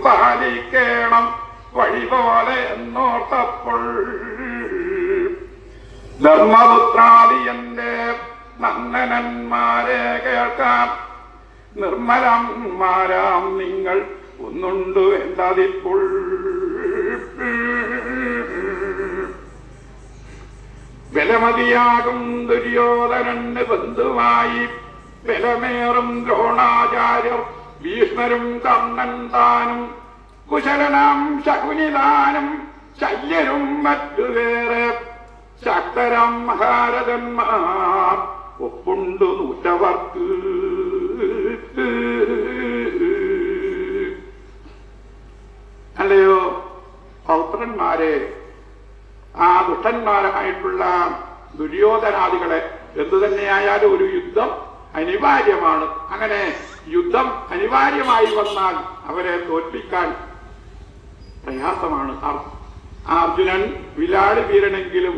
പാലിക്കണം വഴി പോലെ എന്നോർത്തപ്പോൾ ധർമ്മപുത്രാദിയന്റെ നന്ദനന്മാരെ കേൾക്കാം. നിർമ്മലന്മാരാം നിങ്ങൾ ഒന്നുണ്ട് എന്താതിപ്പോൾ. ബലമതിയാകും ദുര്യോധനന് ബന്ധുവായി ബലമേറും ദ്രോണാചാര്യർ ഭീഷ്മരും കർണൻ താനും കുശലനാം ശകുനിതാനും ശല്യരും മറ്റു വേറെ ശക്തരം മഹാരഥന്മാർ ഒപ്പുണ്ടു നൂറ്റവർക്ക്. അല്ലയോ പൗത്രന്മാരെ, ആ ദുഷ്ടന്മാരായിട്ടുള്ള ദുര്യോധനാദികളെ എന്തു തന്നെയായാലും ഒരു യുദ്ധം അനിവാര്യമാണ്. അങ്ങനെ യുദ്ധം അനിവാര്യമായി വന്നാൽ അവരെ തോൽപ്പിക്കാൻ പ്രയാസമാണ്. അർജുനൻ വിലാളി വീരനെങ്കിലും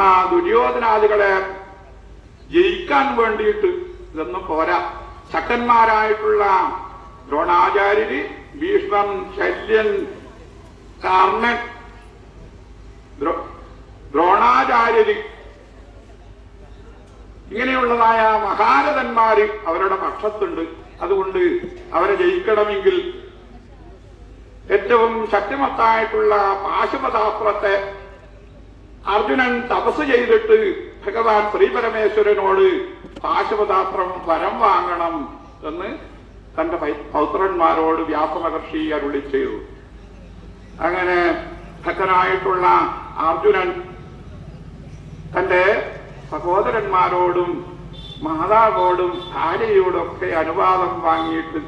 ആ ദുര്യോധനാദികളെ ജയിക്കാൻ വേണ്ടിയിട്ട് ഇതൊന്നും പോരാ. ശക്തന്മാരായിട്ടുള്ള ദ്രോണാചാര്യര്, ഭീഷ്മൻ, ശല്യൻ, കർണൻ, ദ്രോണാചാര്യര് ഇങ്ങനെയുള്ളതായ മഹാരഥന്മാര് അവരുടെ പക്ഷത്തുണ്ട്. അതുകൊണ്ട് അവരെ ജയിക്കണമെങ്കിൽ ഏറ്റവും ശക്തിമത്തായിട്ടുള്ള പാശുപതാസ്ത്രത്തെ അർജുനൻ തപസ് ചെയ്തിട്ട് ഭഗവാൻ ശ്രീപരമേശ്വരനോട് പാശുപതാസ്ത്രം വരം വാങ്ങണം എന്ന് തന്റെ പൗത്രന്മാരോട് വ്യാസമഹർഷി അരുളി ചെയ്തു. അങ്ങനെ ഭക്തനായിട്ടുള്ള അർജുനൻ തന്റെ സഹോദരന്മാരോടും മാതാവോടും ഭാര്യയോടൊക്കെ അനുവാദം വാങ്ങിയിട്ട്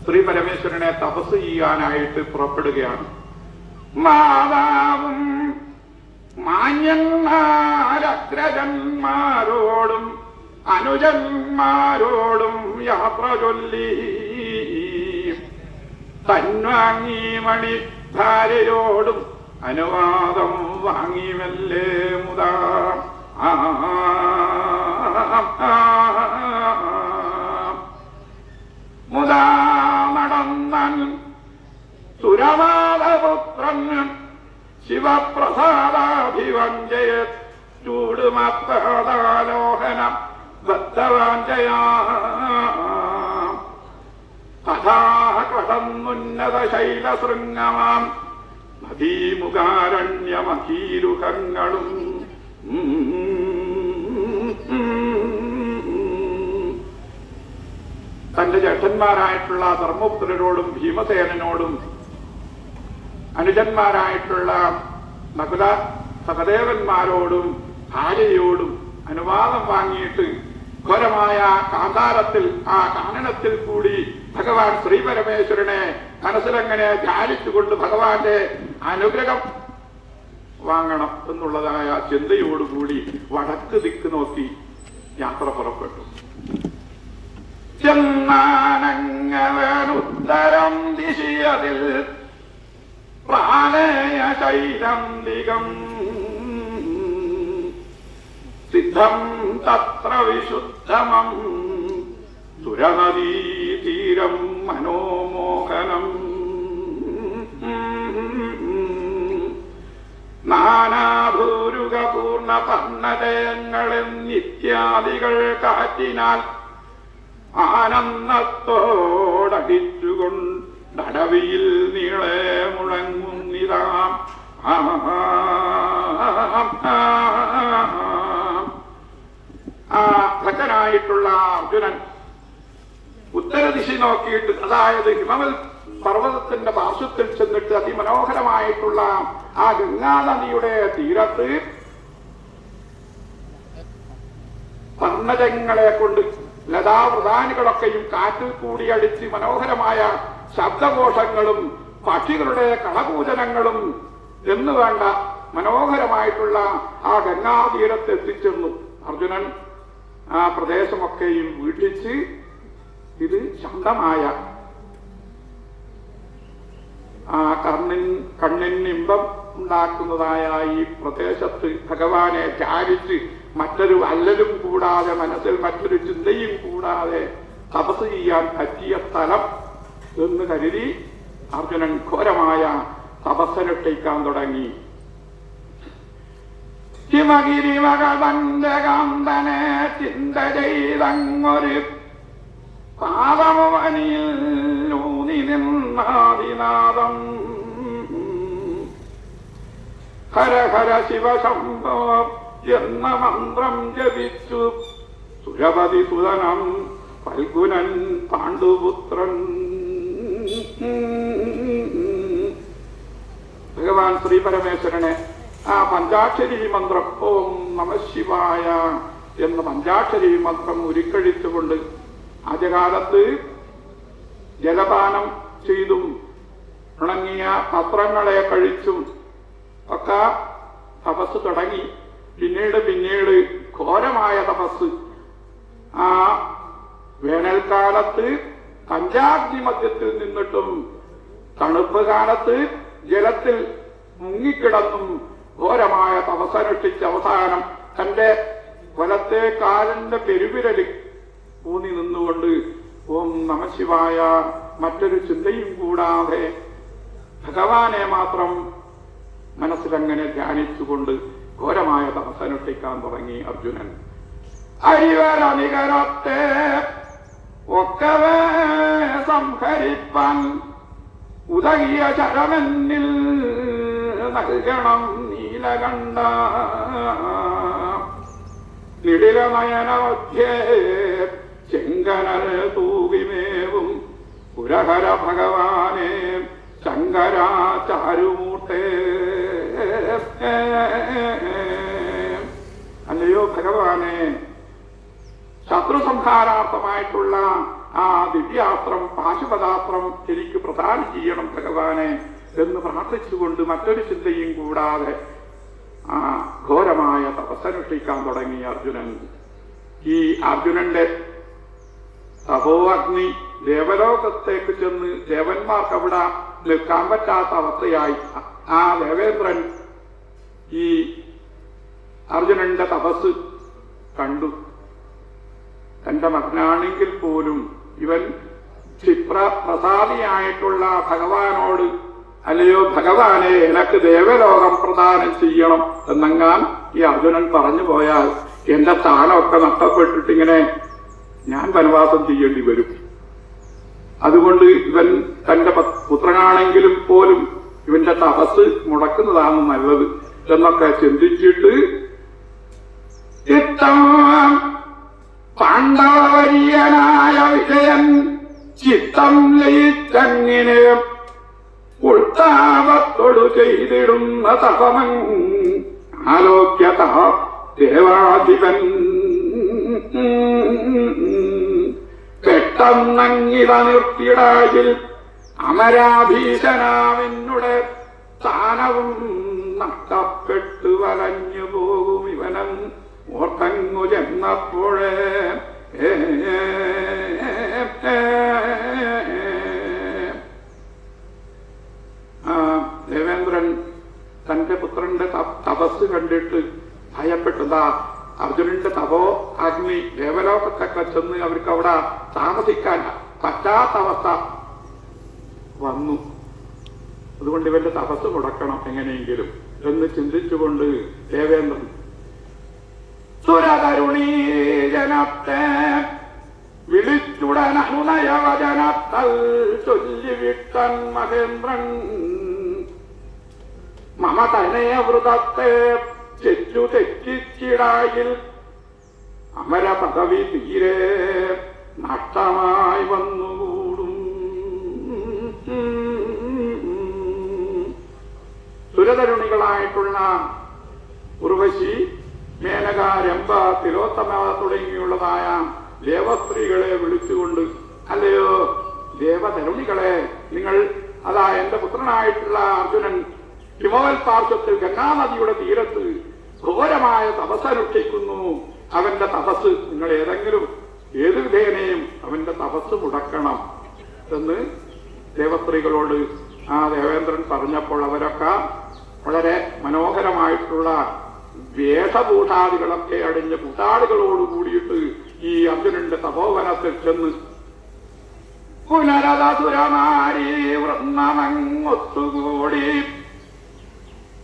ശ്രീ പരമേശ്വരനെ തപസ് ചെയ്യാനായിട്ട് പുറപ്പെടുകയാണ്. മാതാവും മാന്യന്മാരഗ്രജന്മാരോടും അനുജന്മാരോടും യാത്ര ചൊല്ലി തൻവാങ്ങി മണി ഭാര്യയോടും അനുവാദം വാങ്ങിമല്ലേ മുതാ മുതാ നടന്നൻ സുരമാധപുത്രൻ ശിവപ്രസാദാഭിവഞ്ജയ ചൂടുമപ്രദാലോഹനം ബദ്ധവാഞ്ജയാ തഥാ കടന്നുന്നത ശൈലശൃംഗമാം നദീമുഖാരണ്യമഹീരുഹങ്ങളും തന്റെ ജ്യേഷ്ഠന്മാരായിട്ടുള്ള ധർമ്മപുത്രരോടും ഭീമസേനോടും അനുജന്മാരായിട്ടുള്ള നകുല സഹദേവന്മാരോടും ഭാര്യയോടും അനുവാദം വാങ്ങിയിട്ട് ഘോരമായ കാന്താരത്തിൽ ആ കാനനത്തിൽ കൂടി ഭഗവാൻ ശ്രീപരമേശ്വരനെ മനസ്സിലങ്ങനെ ധ്യാനിച്ചുകൊണ്ട് ഭഗവാന്റെ അനുഗ്രഹം വാങ്ങണം എന്നുള്ളതായ ചിന്തയോടുകൂടി വടക്ക് ദിക്ക് നോക്കി യാത്ര പുറപ്പെട്ടു. ചെന്നാനങ്ങവനുത്തരം ദിശിയതിൽ പ്രാണയ ശൈലംദികം സിദ്ധം തത്ര വിശുദ്ധമം സുരനദീതീരം മനോമോഹനം നാനാഭൂരുകപൂർണ പർണതയങ്ങളെന്നിത്യാദികൾ കാറ്റിനാൽ ആനന്ദത്തോടടിച്ചുകൊണ്ടടവിയിൽ നീളെ മുഴങ്ങുന്നിതാം ഭക്തനായിട്ടുള്ള അർജുനൻ ഉത്തരദിശി നോക്കിയിട്ട്, അതായത് ഹിമവൽ പർവ്വതത്തിന്റെ പാർശ്വത്തിൽ ചെന്നിട്ട് അതിമനോഹരമായിട്ടുള്ള ആ ഗംഗാനദിയുടെ തീരത്ത് പർണജങ്ങളെ കൊണ്ട് ലതാവൃതാനികളൊക്കെയും കാറ്റിൽ കൂടിയടിച്ച് മനോഹരമായ ശബ്ദഘോഷങ്ങളും പക്ഷികളുടെ കളകൂജനങ്ങളും എന്നു വേണ്ട മനോഹരമായിട്ടുള്ള ആ ഗംഗാതീരത്ത് എത്തിച്ചെന്നു. അർജുനൻ ആ പ്രദേശമൊക്കെയും വീക്ഷിച്ച് ഇത് ശാന്തമായ ആ കണ്ണിന് ഇമ്പം ഉണ്ടാക്കുന്നതായ ഈ പ്രദേശത്ത് ഭഗവാനെ ധ്യാനിച്ച് മറ്റൊരു അല്ലലും കൂടാതെ മനസ്സിൽ മറ്റൊരു ചിന്തയും കൂടാതെ തപസ് ചെയ്യാൻ പറ്റിയ സ്ഥലം എന്ന് കരുതി അർജുനൻ ഘോരമായ തപസ്സനുഷ്ഠിക്കാൻ തുടങ്ങി. ഹിമഗിരിമകവന്റെ കാന്തനെ ചിന്ത ചെയ്തങ്ങൊരു പാദമവനിൽ ഊന്നി നിന്നാദിനാദം ഹര ഹര ശിവശംഭോ എന്ന മന്ത്രം ജപിച്ചു സുരപതി സുതനം ഫൽഗുനൻ പാണ്ഡുപുത്രൻ. ഭഗവാൻ ശ്രീ പരമേശ്വരനെ ആ പഞ്ചാക്ഷരി മന്ത്രം ഓം നമഃശിവായ എന്ന പഞ്ചാക്ഷരി മന്ത്രം ഉരുക്കഴിച്ചുകൊണ്ട് ആദ്യകാലത്ത് ജലപാനം ചെയ്തും ഉണങ്ങിയ പത്രങ്ങളെ കഴിച്ചും ഒക്കെ തപസ് തുടങ്ങി. പിന്നീട് ഘോരമായ തപസ്. ആ വേനൽക്കാലത്ത് പഞ്ചാഗ്നി മധ്യത്തിൽ നിന്നിട്ടും തണുപ്പ് കാലത്ത് ജലത്തിൽ മുങ്ങിക്കിടന്നും ഘോരമായ തപസ്സനുഷ്ഠിച്ച് അവസാനം തന്റെ വലത്തെ കാലിന്റെ പെരുവിരല് ഊന്നി നിന്നുകൊണ്ട് ഓം നമഃശിവായ മറ്റൊരു ചിന്തയും കൂടാതെ ഭഗവാനെ മാത്രം മനസ്സിലങ്ങനെ ധ്യാനിച്ചുകൊണ്ട് ഘോരമായ തപസ്സനുഷ്ഠിക്കാൻ തുടങ്ങി അർജുനൻ. അരിവരനികരത്തെ ഒക്കവേ സംഹരിപ്പാൻ ഉദകിയ ശരമെന്നിൽ നൽകണം നീലകണ്ഠ നിടിലനയനമധ്യേ ചെങ്കനൽ തൂകിമേവും പുരഹര ഭഗവാനെ ശങ്കരാചാരുമൂർത്തേ. അല്ലയോ ഭഗവാനെ, ശത്രു സംഹാരാർത്ഥമായിട്ടുള്ള ആ ദിവ്യാസ്ത്രം പാശുപതാസ്ത്രം എനിക്ക് പ്രദാനം ചെയ്യണം ഭഗവാനെ എന്ന് പ്രാർത്ഥിച്ചുകൊണ്ട് മറ്റൊരു ചിന്തയും കൂടാതെ ആ ഘോരമായ തപസ്സനുഷ്ഠിക്കാൻ തുടങ്ങി അർജുനൻ. ഈ അർജുനന്റെ തപോ അഗ്നി ദേവലോകത്തേക്ക് ചെന്ന് ദേവന്മാർക്ക് അവിടെ നിൽക്കാൻ പറ്റാത്ത അവസ്ഥയായി. ആ ദേവേന്ദ്രൻ ഈ അർജുനന്റെ തപസ് കണ്ടു. തന്റെ മകനാണെങ്കിൽ പോലും ഇവൻ ക്ഷിപ്രപ്രസാദിയായിട്ടുള്ള ഭഗവാനോട് അല്ലയോ ഭഗവാനെ എനക്ക് ദേവലോകം പ്രദാനം ചെയ്യണം എന്നെങ്ങാൻ ഈ അർജുനൻ പറഞ്ഞു പോയാൽ എന്റെ സ്ഥാനമൊക്കെ നഷ്ടപ്പെട്ടിട്ടിങ്ങനെ ഞാൻ വനവാസം ചെയ്യേണ്ടി വരും. അതുകൊണ്ട് ഇവൻ തന്റെ പുത്രനാണെങ്കിലും പോലും ഇവന്റെ തപസ് മുടക്കുന്നതാണ് നല്ലത് എന്നൊക്കെ ചിന്തിച്ചിട്ട് ചിത്തം പാണ്ഡവവര്യനായ വിജയൻ ചിത്തം ലയിച്ചങ്ങിനെ ഉൾത്താപത്തോടു ചെയ്തിടുന്ന തപമൻ ആലോക്യത ദേവാധിപൻ പെട്ടെന്നങ്ങിത നിർത്തിടായിൽ അമരാധീശനാവിനുടെ സ്ഥാനവും നഷ്ടപ്പെട്ടു വലഞ്ഞു പോകും ഇവനം ഓർത്തങ്ങു ചെന്നപ്പോഴേ. ദേവേന്ദ്രൻ തന്റെ പുത്രന്റെ തപസ് കണ്ടിട്ട് ഭയപ്പെട്ടതാ. അർജുനന്റെ തപോ അഗ്നി ദേവലോകത്തൊക്കെ ചെന്ന് അവർക്ക് അവിടെ താമസിക്കാൻ പറ്റാത്ത അവസ്ഥ വന്നു. അതുകൊണ്ട് ഇവന്റെ തപസ് മുടക്കണം എങ്ങനെയെങ്കിലും എന്ന് ചിന്തിച്ചുകൊണ്ട് ദേവേന്ദ്രൻ സുരതരുണീജനത്തെ വിളിച്ചുടൻ അനുനയവചനത്തൽ ചൊല്ലിവിട്ടൻ മഹേന്ദ്രൻ മമ തനയവൃതത്തെ ചെറ്റു തെറ്റിച്ചിടായിൽ അമര പദവി തീരെ നഷ്ടമായി വന്നുകൂടും. സുരതരുണികളായിട്ടുള്ള ഉർവശി, മേനക, രംഭ, തിലോത്തമ തുടങ്ങിയുള്ളതായ ദേവസ്ത്രീകളെ വിളിച്ചുകൊണ്ട് അല്ലയോ ദേവതരുണികളെ, നിങ്ങൾ അതാ എന്റെ പുത്രനായിട്ടുള്ള അർജുനൻ ഹിമവൽ പാർശ്വത്തിൽ ഗംഗാനദിയുടെ തീരത്ത് ഘോരമായ തപസ്സനുഷ്ഠിക്കുന്നു. അവന്റെ തപസ് നിങ്ങൾ ഏത് വിധേനയും അവന്റെ തപസ് മുടക്കണം എന്ന് ദേവസ്ത്രീകളോട് ആ ദേവേന്ദ്രൻ പറഞ്ഞപ്പോൾ അവരൊക്കെ വളരെ മനോഹരമായിട്ടുള്ള വേഷഭൂഷാദികളൊക്കെ അടിഞ്ഞ കൂട്ടാളികളോട് കൂടിയിട്ട് ഈ അർജുനന്റെ തപോവനത്തിൽ ചെന്ന് പുനരതസുരനാരി വൃന്ദമങ്ങൊത്തുകൂടി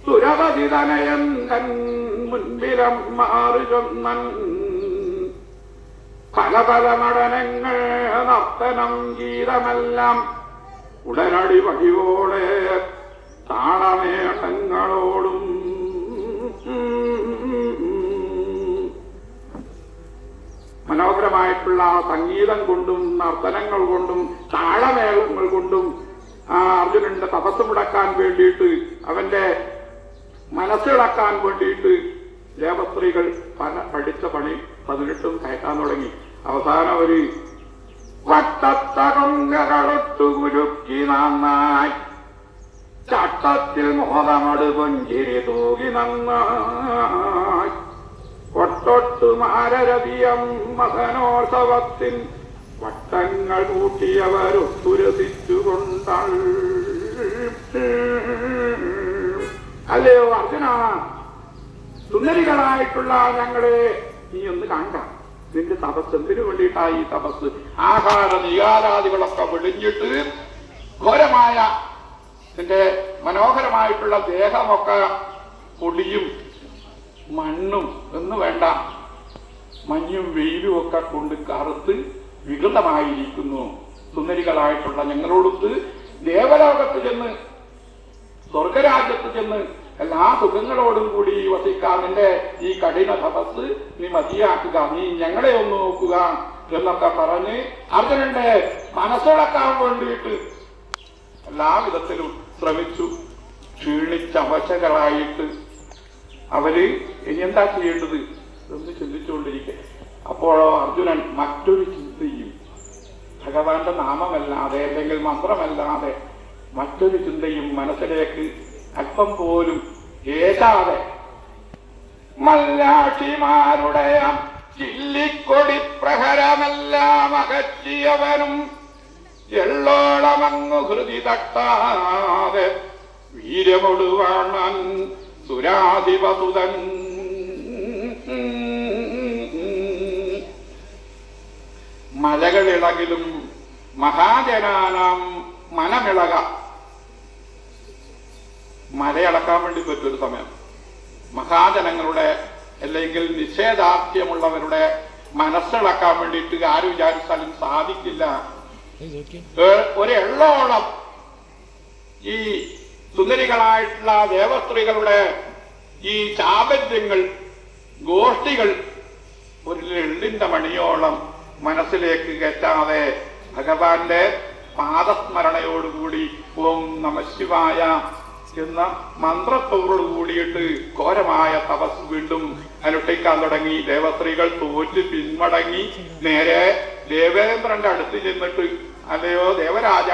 സുരപതിതനയൻ തൻ മുൻപിലം മാറി ചൊന്നൻ പല പല നടനങ്ങൾ നർത്തനം ഗീതമെല്ലാം ഉടനടി വഴിയോടെ താളമേളങ്ങളോടും മനോഹരമായിട്ടുള്ള സംഗീതം കൊണ്ടും നർത്തനങ്ങൾ കൊണ്ടും താളമേളങ്ങൾ കൊണ്ടും ആ അർജുനന്റെ തപസ് മുടക്കാൻ വേണ്ടിയിട്ട് അവന്റെ മനസ്സിളക്കാൻ വേണ്ടിയിട്ട് ദേവസ്ത്രീകൾ പഠിച്ച പണി 18 കയറ്റാൻ തുടങ്ങി. അവസാനം അവര് വട്ടത്തകൊങ്കകളൊട്ടു കുരുക്കി നന്നായി ചട്ടത്തിൽ മോദമട് പൊഞ്ചിരി തൂകി നന്നായി ഒട്ടൊട്ടു മാരരതിയം മകനോത്സവത്തിൻ വട്ടങ്ങൾ കൂട്ടിയവരൊത്തുരസിച്ചുകൊണ്ടാൾ. അല്ലയോ അർജുന, സുന്ദരികളായിട്ടുള്ള ഞങ്ങളെ നീ ഒന്ന് കാണണ്ട. നിന്റെ തപസ് എന്തിനു വേണ്ടിയിട്ടായി ഈ തപസ്? ആഹാര നികാരാദികളൊക്കെ വെളിഞ്ഞിട്ട് ഘോരമായ നിന്റെ മനോഹരമായിട്ടുള്ള ദേഹമൊക്കെ പൊടിയും മണ്ണും എന്ന് വേണ്ട, മഞ്ഞും വെയിലും ഒക്കെ കൊണ്ട് കറുത്ത് വികൃതമായിരിക്കുന്നു. സുന്ദരികളായിട്ടുള്ള ഞങ്ങളോടൊത്ത് ദേവലോകത്ത് ചെന്ന് സ്വർഗരാജ്യത്ത് ചെന്ന് എല്ലാ സുഖങ്ങളോടും കൂടി വസിക്കാൻ നിന്റെ ഈ കഠിന തപസ് നീ മതിയാക്കുക, നീ ഞങ്ങളെ ഒന്ന് നോക്കുക എന്നൊക്കെ പറഞ്ഞ് അർജുനന്റെ മനസ്സിളക്കാൻ വേണ്ടിയിട്ട് എല്ലാവിധത്തിലും ശ്രമിച്ചു. ക്ഷീണിച്ചവശകളായിട്ട് അവര് ഇനി എന്താ ചെയ്യേണ്ടത് എന്ന് ചിന്തിച്ചുകൊണ്ടിരിക്കെ അപ്പോഴോ അർജുനൻ മറ്റൊരു ചിന്തയും, ഭഗവാന്റെ നാമമല്ലാതെ അല്ലെങ്കിൽ മന്ത്രമല്ലാതെ മറ്റൊരു ചിന്തയും മനസ്സിലേക്ക് അല്പം പോലും ഏതാതെ മല്ലാക്ഷിമാരുടെ ചില്ലിക്കൊടി പ്രഹരമെല്ലാം അകറ്റിയവനും എള്ളോളമങ്ങു ഹൃദി തട്ടാതെ വീരമൊടുവാണൻ സുരാധിപസുതൻ. മലകളിളകിലും മഹാജനാനാം മനമിളക. മലയടക്കാൻ വേണ്ടി പറ്റൊരു സമയം മഹാജനങ്ങളുടെ അല്ലെങ്കിൽ നിഷേധാർത്ഥ്യമുള്ളവരുടെ മനസ്സിളക്കാൻ വേണ്ടിയിട്ട് ആര് വിചാരിച്ചാലും സാധിക്കില്ല. ഒരെള്ളോളം ഈ സുന്ദരികളായിട്ടുള്ള ദേവസ്ത്രീകളുടെ ഈ ചാപല്യങ്ങൾ ഗോഷ്ഠികൾ ഒരു എള്ളിന്റെ മണിയോളം മനസ്സിലേക്ക് കയറ്റാതെ ഭഗവാന്റെ പാദസ്മരണയോടുകൂടി ഓം നമഃശിവായ എന്ന മന്ത്രത്തോടു കൂടിയിട്ട് ഘോരമായ തപസ് വീണ്ടും അനുഷ്ഠിക്കാൻ തുടങ്ങി. ദേവസ്ത്രീകൾ തോറ്റ് പിന്മടങ്ങി നേരെ ദേവേന്ദ്രന്റെ അടുത്ത് ചെന്നിട്ട്, അല്ലയോ ദേവരാജ,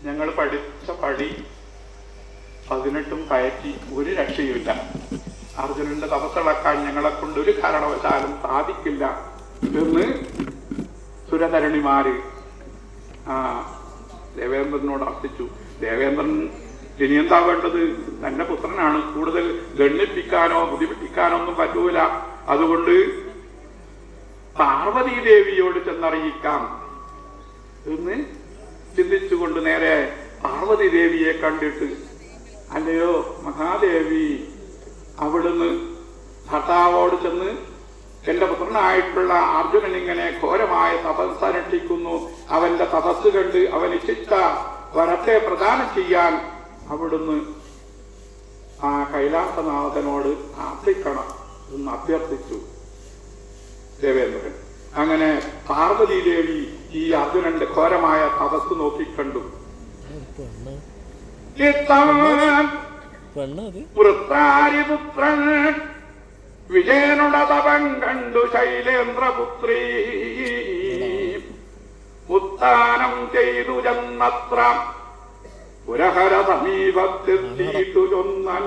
ഞങ്ങൾ പഠിച്ച പടി 18 കയറ്റി ഒരു രക്ഷയുമില്ല. അർജുനന്റെ തപസ്സിളക്കാൻ ഞങ്ങളെ കൊണ്ട് ഒരു കാരണവശാലും സാധിക്കില്ല എന്ന് സുരതരണിമാര് ദേവേന്ദ്രനോട് അർത്ഥിച്ചു. ദേവേന്ദ്രൻ ഇനി എന്താ വേണ്ടത്? തന്റെ പുത്രനാണ്, കൂടുതൽ ഗണ്ണിപ്പിക്കാനോ ബുദ്ധിമുട്ടിക്കാനോ ഒന്നും പറ്റൂല. അതുകൊണ്ട് പാർവതീദേവിയോട് ചെന്നറിയിക്കാം എന്ന് ചിന്തിച്ചുകൊണ്ട് നേരെ പാർവതീദേവിയെ കണ്ടിട്ട്, അല്ലയോ മഹാദേവി, അവിടുന്ന് ഭർത്താവോട് ചെന്ന് എന്റെ പുത്രനായിട്ടുള്ള അർജുനൻ ഇങ്ങനെ ഘോരമായ തപസ് അനുഷ്ഠിക്കുന്നു, അവന്റെ തപസ് കണ്ട് അവൻ ഇച്ഛിച്ച വരത്തെ പ്രദാനം ചെയ്യാൻ അവിടുന്ന് ആ കൈലാസനാഥനോട് പ്രാർത്ഥിക്കണം എന്ന് അഭ്യർത്ഥിച്ചു ദേവേന്ദ്രൻ. അങ്ങനെ പാർവതീദേവി ഈ അർജുനന്റെ ഘോരമായ തപസ് നോക്കിക്കണ്ടു. വൃത്താരിപുത്രൻ വിജയനുടെ തപം കണ്ടു ശൈലേന്ദ്രപുത്രീ ഉത്താനം ചെയ്തു ചെന്നത്ര പുരഹര സമീപത്തെത്തിയിട്ടു ചൊന്നൻ.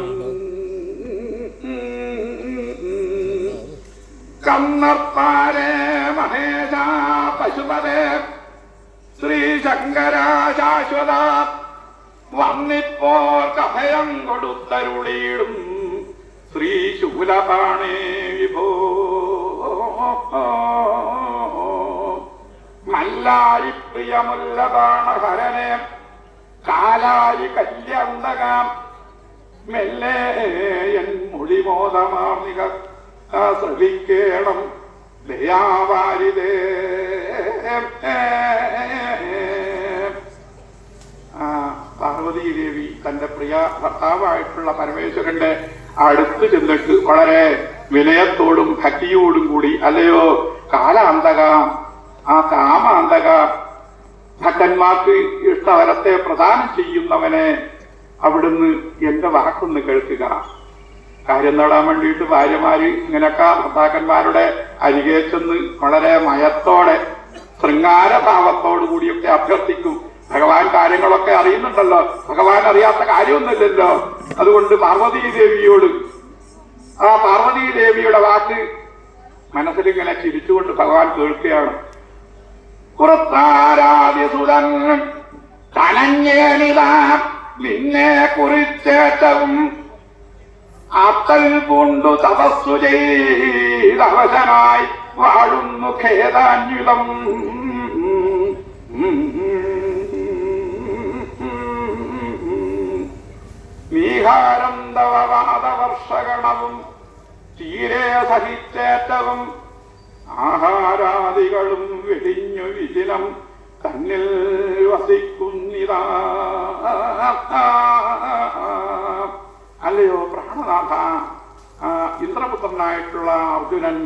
കന്നർപ്പാരേ മഹേശ പശുപതേ ശ്രീശങ്കര ശാശ്വത വന്നിപ്പോർക്ക് അഭയം കൊടുത്തരുളിയിടും സ്ത്രീശൂലപാണേ വിഭോ മല്ലാരി പ്രിയമുല്ലബാണഹരനെ കാലാരി കല്യന്തകാം മെല്ലെ എൻ മൊഴിമോദമാർന്നിക ശ്രവിക്കേണം ദയാവാരിതേ. പാർവതീദേവി തന്റെ പ്രിയ ഭർത്താവായിട്ടുള്ള പരമേശ്വരന്റെ അടുത്ത് ചെന്നിട്ട് വളരെ വിനയത്തോടും ഭക്തിയോടും കൂടി, അല്ലയോ കാലാന്തക, ആ കാമാന്തക, ഭക്തന്മാർക്ക് ഇഷ്ടവരത്തെ പ്രദാനം ചെയ്യുന്നവനെ അവിടുന്ന് എന്റെ വാക്കൊന്ന് കേൾക്കുക. കാര്യം നേടാൻ വേണ്ടിയിട്ട് ഭാര്യമാര് ഇങ്ങനൊക്കെ ഭർത്താക്കന്മാരുടെ അരികെ ചെന്ന് വളരെ മയത്തോടെ ശൃംഗാരഭാവത്തോടു കൂടിയൊക്കെ അഭ്യർത്ഥിക്കും. ഭഗവാൻ കാര്യങ്ങളൊക്കെ അറിയുന്നുണ്ടല്ലോ, ഭഗവാൻ അറിയാത്ത കാര്യമൊന്നുമില്ലല്ലോ. അതുകൊണ്ട് പാർവതീദേവിയോട്, ആ പാർവതീദേവിയുടെ വാക്ക് മനസ്സിലിങ്ങനെ ചിരിച്ചുകൊണ്ട് ഭഗവാൻ കേൾക്കുകയാണ്. പുറത്താരാതിസുതൻ തനഞ്ഞേനിതാ നിന്നെ കുറിച്ചേറ്റവും ആത്തൽ പൂണ്ടു തപസ്സു ചെയ്തവശനായി വാഴുന്നു ഖേദാന്യുതം. നീഹാരം തവവാദവർഷഗണവും തീരെ സഹിച്ചേറ്റവും ആഹാരാദികളും വെടിഞ്ഞു വിദിനം തന്നിൽ വസിക്കുന്നിതാ. അല്ലയോ പ്രാണനാഥ, ഇന്ദ്രപുത്രനായിട്ടുള്ള അർജുനൻ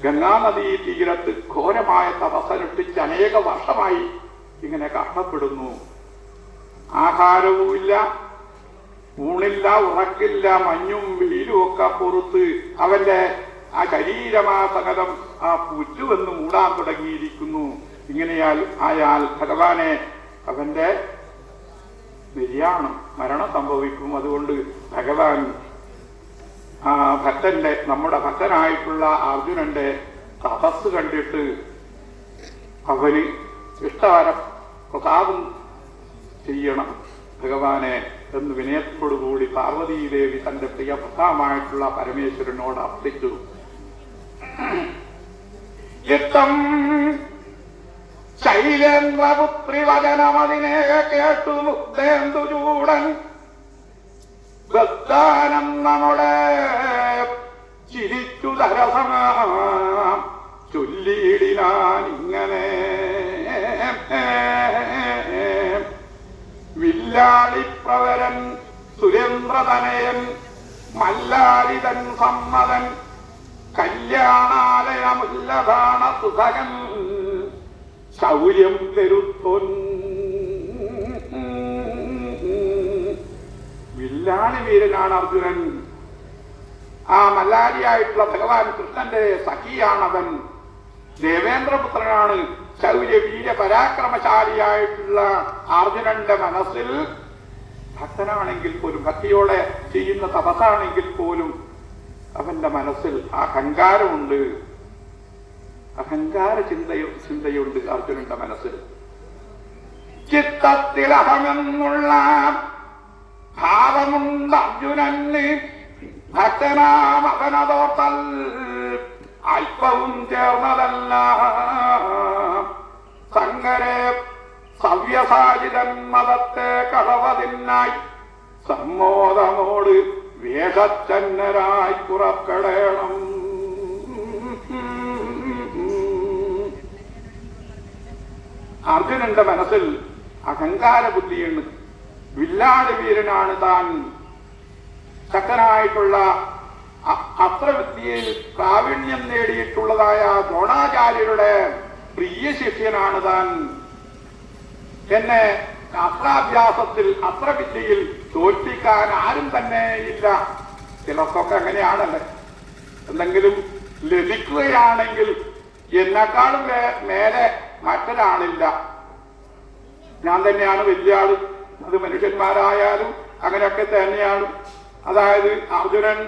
ഗംഗാനദീ തീരത്ത് ഘോരമായ തപസ്സനുഷ്ഠിച്ച് അനേക വർഷമായി ഇങ്ങനെ കഷ്ടപ്പെടുന്നു. ആഹാരവുമില്ല, ഊണില്ല, ഉറക്കില്ല, മഞ്ഞും വെയിലും ഒക്കെ പുറത്ത് അവന്റെ ആ ശരീരമാസകലം ആ പുറ്റുവെന്ന് മൂടാൻ തുടങ്ങിയിരിക്കുന്നു. ഇങ്ങനെയാൽ ആയാൽ ഭഗവാനെ അവന്റെ നിര്യാണം, മരണം സംഭവിക്കും. അതുകൊണ്ട് ഭഗവാൻ ആ ഭക്തന്റെ, നമ്മുടെ ഭക്തനായിട്ടുള്ള അർജുനന്റെ തപസ് കണ്ടിട്ട് അവന് ഇഷ്ടവരം പ്രസാദം ചെയ്യണം ഭഗവാനെ എന്ന് വിനയത്തോടുകൂടി പാർവതീദേവി തന്റെ പ്രിയ ഭർത്താവായിട്ടുള്ള പരമേശ്വരനോട് അർത്ഥിച്ചു. യുദ്ധം ശൈലേന്ദ്രപുത്രി വചനമതിനെ കേട്ടു മുക്തേന്ദു ചൂടൻ ബദ്ധാനം നമ്മുടെ ചിരിച്ചു തരസമാ ചൊല്ലിയിടിനാൻ ഇങ്ങനെ. വില്ലാളിപ്രവരൻ സുരേന്ദ്രതനയൻ മല്ലാരിതൻ സമ്മതൻ കല്യാണാലയമുല്ലഭാണ സുധകൻ ശൗര്യം പെരുത്തൊൻ. വില്ലാളി വീരനാണ് അർജുനൻ. ആ മല്ലാരിയായിട്ടുള്ള ഭഗവാൻ കൃഷ്ണന്റെ സഖിയാണവൻ. ദേവേന്ദ്രപുത്രനാണ്. ശൗര്യ വീര പരാക്രമശാലിയായിട്ടുള്ള അർജുനന്റെ മനസ്സിൽ ഭക്തനാണെങ്കിൽ പോലും, ഭക്തിയോടെ ചെയ്യുന്ന തപസ്സാണെങ്കിൽ പോലും അവന്റെ മനസ്സിൽ അഹങ്കാരമുണ്ട്, അഹങ്കാര ചിന്തയുണ്ട് അർജുനന്റെ മനസ്സിൽ. ചിത്തത്തിൽ അഹമെന്നുള്ള ഭാവമുണ്ട് അർജുനന്. ഭക്തനാം അവനതോർത്തൽ അല്പവും ചേർന്നതല്ല. സങ്കരെ സവ്യസാചിതൻ മതത്തെ കളവതിനായി സമ്മോദമോട് വേഷച്ചന്നരായി പുറപ്പെടണം. അർജുനന്റെ മനസ്സിൽ അഹങ്കാര ബുദ്ധിയാണ്. വില്ലാളി വീരനാണ് താൻ. ശക്തനായിട്ടുള്ള അസ്ത്രവിദ്യയിൽ പ്രാവീണ്യം നേടിയിട്ടുള്ളതായ ദ്രോണാചാര്യരുടെ പ്രിയ ശിഷ്യനാണ് താൻ. എന്നെ അസ്ത്രാഭ്യാസത്തിൽ, അസ്ത്രവിദ്യയിൽ തോൽപ്പിക്കാൻ ആരും തന്നെ ഇല്ല. ചിലർക്കൊക്കെ അങ്ങനെയാണല്ലേ, എന്തെങ്കിലും ലഭിക്കുകയാണെങ്കിൽ എന്നെക്കാളും മേലെ മറ്റൊരാളില്ല, ഞാൻ തന്നെയാണ് വലിയ ആള്. അത് മനുഷ്യന്മാരായാലും അങ്ങനെയൊക്കെ തന്നെയാണ്. അതായത് അർജുനൻ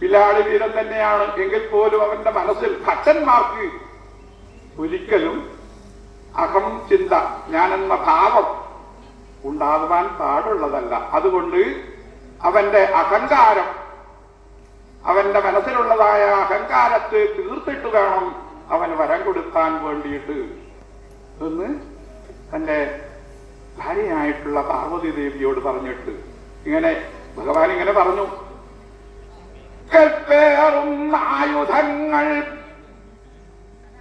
വില്ലാളി വീരൻ തന്നെയാണ് എങ്കിൽ പോലും അവന്റെ മനസ്സിൽ ഭക്തന്മാർക്ക് ഒരിക്കലും അഹം ചിന്ത, ഞാനെന്ന ഭാവം ഉണ്ടാകുവാൻ പാടുള്ളതല്ല. അതുകൊണ്ട് അവന്റെ അഹങ്കാരം, അവന്റെ മനസ്സിലുള്ളതായ അഹങ്കാരത്തെ തീർത്തിട്ട് വേണം അവൻ വരം കൊടുക്കാൻ വേണ്ടിയിട്ട് എന്ന് തന്റെ ഭാര്യയായിട്ടുള്ള പാർവതി ദേവിയോട് പറഞ്ഞിട്ട് ഇങ്ങനെ ഭഗവാൻ ഇങ്ങനെ പറഞ്ഞു, കേൾപ്പേറുന്ന ആയുധങ്ങൾ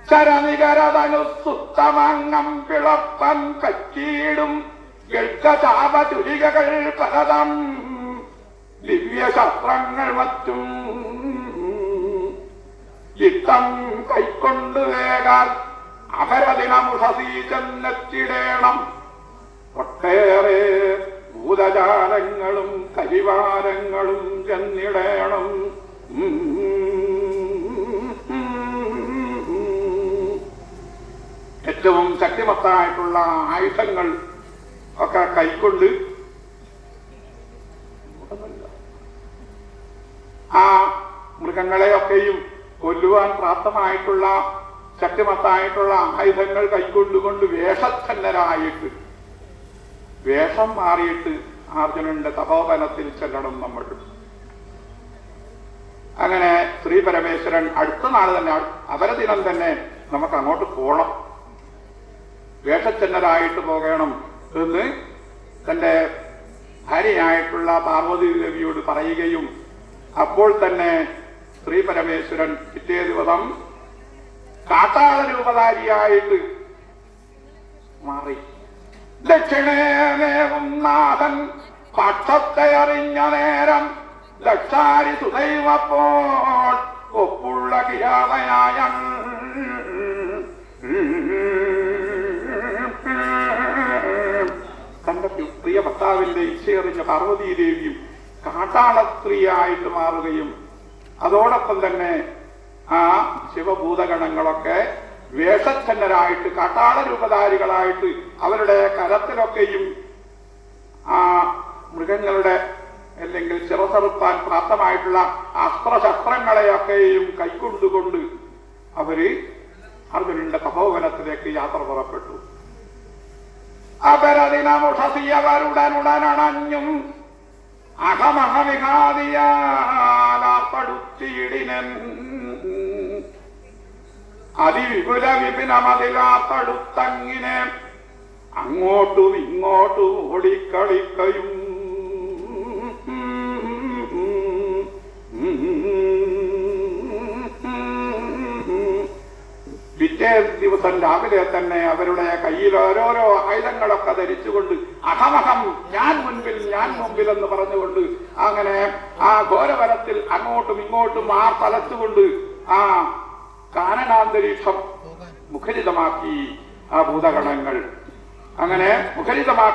ചരനികരതനുസുത്തമംഗം പിളപ്പൻ കച്ചീടും ഗൾക്കചാപചുരികകൾ പലതം ദിവ്യശസ്ത്രങ്ങൾ മറ്റും യുദ്ധം കൈക്കൊണ്ടു വേഗാൽ അപരദിനമുഷസീ ചെന്നെത്തിടേണം. ഒട്ടേറെ ഭൂതജാലങ്ങളും കരിവാരങ്ങളും ചെന്നിടേണം. ഏറ്റവും ശക്തിമത്തായിട്ടുള്ള ആയുധങ്ങൾ ഒക്കെ കൈക്കൊണ്ട് ആ മൃഗങ്ങളെയൊക്കെയും കൊല്ലുവാൻ പ്രാപ്തമായിട്ടുള്ള ശക്തിമത്തായിട്ടുള്ള ആയുധങ്ങൾ കൈക്കൊണ്ടുകൊണ്ട് വേഷച്ഛന്നരായിട്ട് വേഷം മാറിയിട്ട് അർജുനന്റെ തപോവനത്തിൽ ചെല്ലണം നമ്മൾ. അങ്ങനെ ശ്രീ പരമേശ്വരൻ അടുത്ത നാൾ തന്നെ അപരദിനം തന്നെ നമുക്ക് അങ്ങോട്ട് പോകണം, വേഷച്ഛന്നരായിട്ട് പോകണം എന്ന് തന്റെ ഭാര്യയായിട്ടുള്ള പാർവതി ദേവിയോട് പറയുകയും അപ്പോൾ തന്നെ ശ്രീ പരമേശ്വരൻ പിറ്റേ ദിവസം കാട്ടാള രൂപധാരിയായിട്ട് മാറി. ദക്ഷിണേനേവും നാഥൻ പക്ഷത്തെ അറിഞ്ഞ നേരം ദക്ഷാരി സുദൈവപ്പോൾ ഒപ്പുള്ള കിരാതയായ തന്റെ പ്രിയ ഭർത്താവിന്റെ ഇച്ഛയറിഞ്ഞ പാർവതീദേവിയും കാട്ടാള സ്ത്രീയായിട്ട് മാറുകയും അതോടൊപ്പം തന്നെ ആ ശിവഭൂതഗണങ്ങളൊക്കെ വേഷച്ഛന്നരായിട്ട് കാട്ടാള രൂപധാരികളായിട്ട് അവരുടെ കരത്തിലൊക്കെയും ആ മൃഗങ്ങളുടെ അല്ലെങ്കിൽ ശിരസറുപ്പാൻ പ്രാപ്തമായിട്ടുള്ള അസ്ത്രശസ്ത്രങ്ങളെയൊക്കെയും കൈക്കൊണ്ടുകൊണ്ട് അവര് അർജുനന്റെ തപോവനത്തിലേക്ക് യാത്ര പുറപ്പെട്ടു. അപരദിനമുഷസിയവരുടനുടനണഞ്ഞും അഹമഹവിഘാതിയാലാത്തടുത്തിയിടിനൻ അതിവിപുല വിപിനമതിലാത്തടുത്തങ്ങിനെ അങ്ങോട്ടും ഇങ്ങോട്ടും ഓടിക്കളിക്കയും പിറ്റേ ദിവസം രാവിലെ തന്നെ അവരുടെ കയ്യിൽ ഓരോരോ ആയുധങ്ങളൊക്കെ ധരിച്ചുകൊണ്ട് അഹമഹം ഞാൻ മുൻപിൽ ഞാൻ മുമ്പിൽ എന്ന് പറഞ്ഞുകൊണ്ട് അങ്ങനെ ആ ഘോരവനത്തിൽ അങ്ങോട്ടും ഇങ്ങോട്ടും ആ തലച്ചുകൊണ്ട് ആ കാനനാന്തരീക്ഷം മുഖരിതമാക്കി ആ ഭൂതഗണങ്ങൾ അങ്ങനെ മുഖരിതമാക്കി.